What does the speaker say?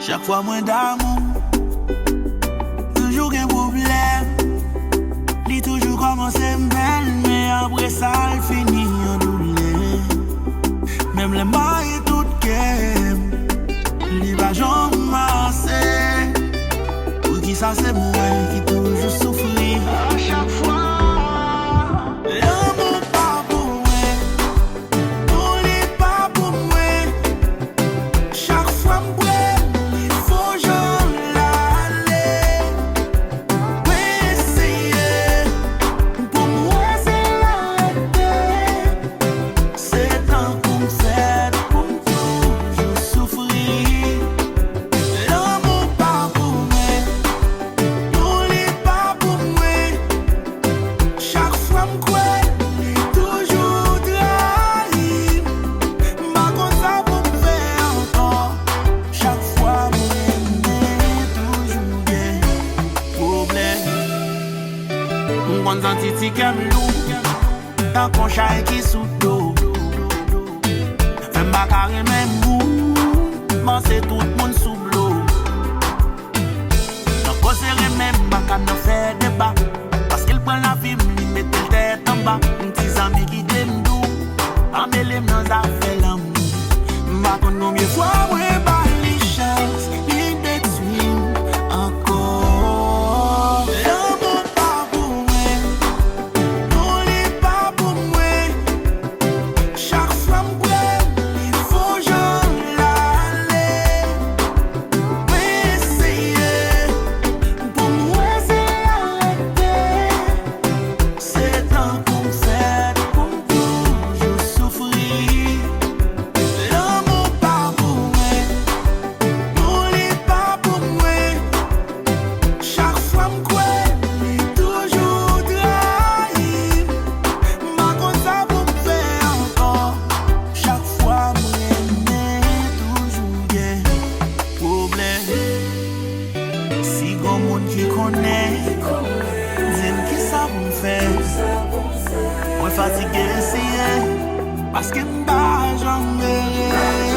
Chaque fois moins d'amour, toujours un problème. Li toujours commencé belle, mais après ça il finit en douleur. Même les mailles toutes qu'aiment, li va jamais masser. Pour qui ça c'est moi qui toujours souffrir à chaque fois. Titi Kemlou, tant qu'on chai qui sous l'eau. Fais ma carré même mou, m'en c'est tout le monde sous l'eau. Tant qu'on serre même pas qu'à nous faire débat. Parce qu'il prend la vie, il met le tête en bas. Un petit ami qui t'aime doux, embellé dans la fait l'amour. Ma con nous mieux fois, ouais, bah les chances, les détruire encore. Fatigué, c'est parce que m'bas jamais.